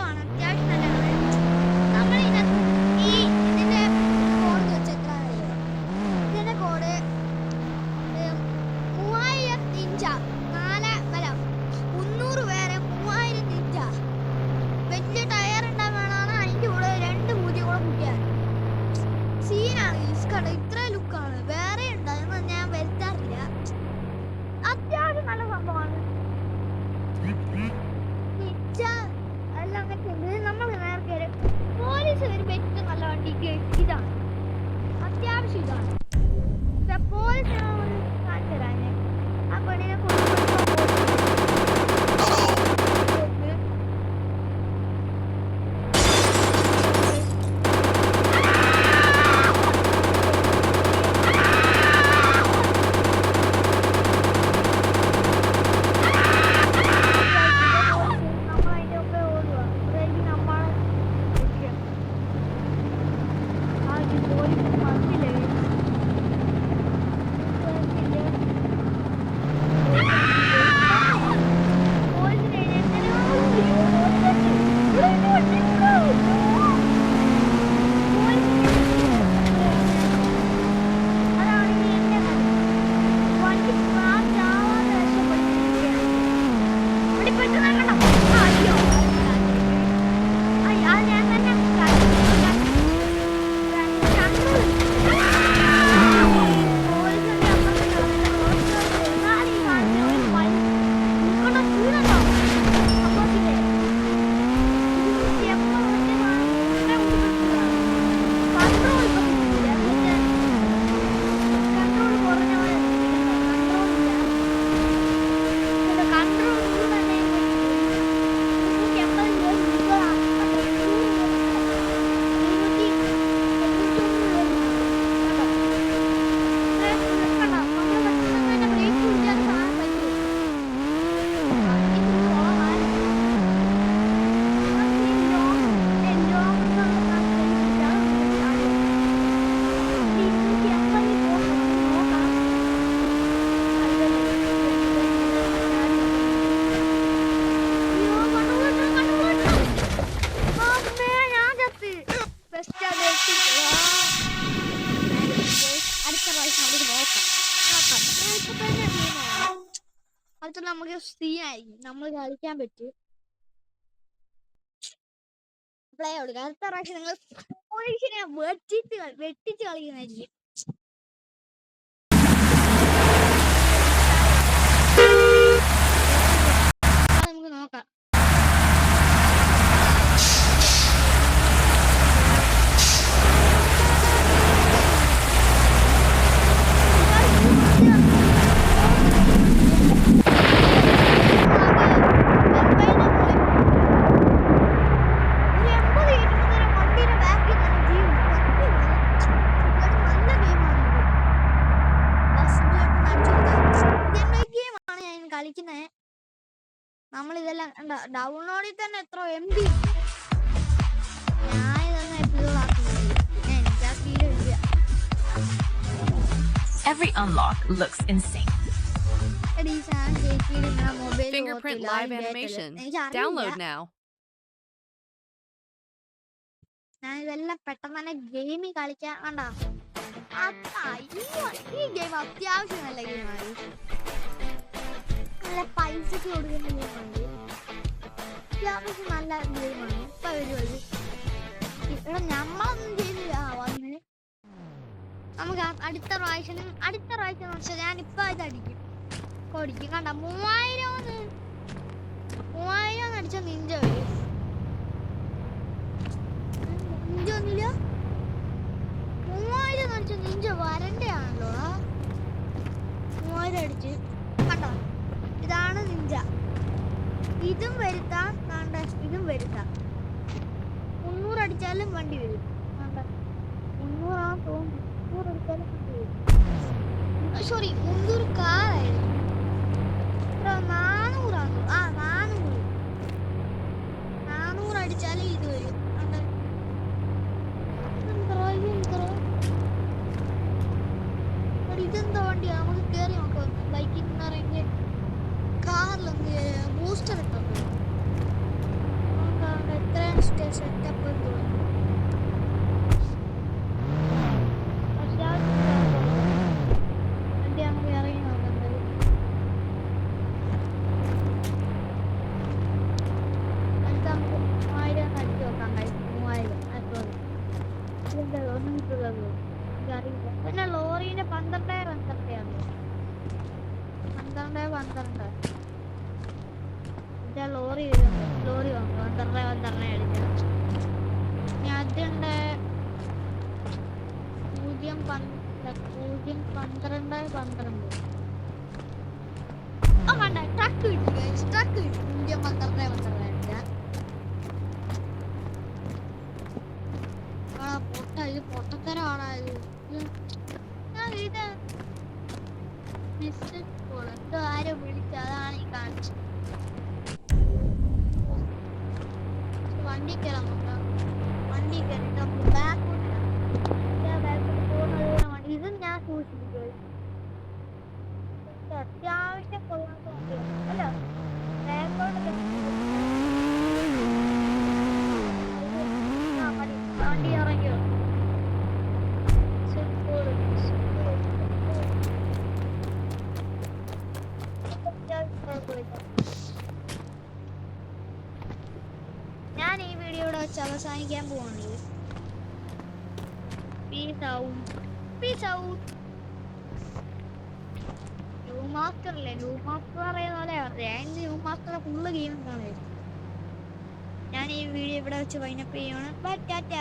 സംഭവമാണ്, അത്യാവശ്യം നല്ലതാണ്. നമ്മളിതിനകത്ത് ഇതിന്റെ കോഡ് വെച്ചെത്ര അറിയോ? ഇതിന്റെ കോഡ് 3000 നിഞ്ച 300 പേരെ 3000 നിഞ്ച. വലിയ ടയർ ഉണ്ടാവാനാണ് അതിന്റെ കൂടെ 2 മൂതി കൂടെ കുട്ടിയാണ്. സീനാണ് ഈ കട. ഇത്ര ലുക്കാണ് വേറെ ഉണ്ടായെന്ന് ഞാൻ വരുത്താറില്ല. അത്യാവശ്യം നല്ല സംഭവമാണ്. എല്ലാം അങ്ങനത്തെ നമ്മൾ നേരത്തെ പോലീസ് വരുമ്പോ ഏറ്റവും നല്ല വണ്ടിക്ക് ഇതാണ്, അത്യാവശ്യം ഇതാണ്. പോലീസ് കാണിച്ചു തരാൻ ആ പെണ്ണിനെ നമുക്ക് സീനായിരിക്കും, നമ്മൾ കളിക്കാൻ പറ്റും. പ്ലേ കൊടുക്കുക. അടുത്ത പ്രാവശ്യം നിങ്ങൾ പോലീസിനെ വെട്ടിച്ച് കളിക്കുന്നതായിരിക്കും. നമുക്ക് നോക്കാം. നമ്മൾ ഇതെല്ലാം ഡൗൺലോഡിൽ തന്നെ എത്ര MB. ഞാൻ ഇതൊന്നും episode ആക്കുന്നില്ല. Every unlock looks insane. Fingerprint live animation. Download now. ഞാൻ ഇതെല്ലാം പെട്ടെന്ന് തന്നെ ഗെയിമിൽ കളിക്കാൻ കണ്ടോ. ഈ ഗെയിം അത്യാവശ്യം നല്ല ഗെയിമാണ്. നല്ല പൈസക്ക് കൊടുക്കുന്ന ഗെയിമാണ്. അത്യാവശ്യം നല്ല ഗെയിമാണ്. ഇപ്പൊ വരുമത് ഇവിടെ നമ്മളൊന്നും ചെയ്യുന്നില്ല. വന്ന് നമുക്ക് അടുത്ത പ്രാവശ്യം വെച്ചാൽ ഞാൻ ഇപ്പൊ ഇതടിക്കും, കൊടുക്കും. കണ്ട 3000 അടിച്ച നിഞ്ച വരും. നിഞ്ച ഒന്നുമില്ല. 3000 അടിച്ച നിഞ്ച വരണ്ടയാണല്ലോ. 3000 അടിച്ച് കണ്ടോ. ഇതാണ് നിഞ്ച. ഇതും വരുത്താം, ഇതും വരുത്താം. 300 അടിച്ചാലും വണ്ടി വരും. 300 തോന്നുന്നു. 300 അടിച്ചാലും വണ്ടി വരും. സോറി 300 കാറായിരുന്നു. 400 ആണ്. 400 അടിച്ചാലും ഇത് വരും. ഇതെന്താ വണ്ടിയാ? നമുക്ക് കേറി നോക്കാം. ബൈക്കിൽ നിന്ന് കാറിലൊന്ന് ബൂസ്റ്റർ ഇട്ടോ. എത്ര എടുത്തത് എനിക്കറിയില്ല. പിന്നെ ലോറിന്റെ 12 ഇതാ ലോറി വരുന്നുണ്ട്. ലോറി വന്നു 12 അടിച്ചു. ഇനി അതുണ്ട് 012 വേണ്ട ട്രക്ക് കിട്ടി. ട്രക്ക് കിട്ടി 012 അടിച്ചാ. ഇത് പൊട്ടത്തരമാണ്. ഇത് എന്തോ ആരും വിളിച്ച അതാണ് ഈ കാണിച്ചത്. വണ്ടി കയറാൻ നോക്കാം. വണ്ടി കയറിട്ട് നമുക്ക് ബാക്കോട്ട് പോകുന്നത് വണ്ടി ഇതും ഞാൻ സൂക്ഷിപ്പിക്കും. അത്യാവശ്യം കൊള്ളാത്ത വണ്ടിയാണ് അല്ല. ബാക്കോട്ട് വണ്ടി ഇറങ്ങിയോ. ഞാൻ ഈ വീഡിയോ ഇവിടെ വെച്ച് അവസാനിക്കാൻ പോവാണ്. Peace out. ന്യൂ മാസ്റ്റർ പറയുന്ന പോലെ ന്യൂ മാസ്റ്റർ ഫുള്ള് ഗെയിം കാണും. ഞാൻ ഈ വീഡിയോ ഇവിടെ വെച്ച് വൈൻഡപ്പ് ചെയ്യാണ്. ബൈ ടാറ്റ.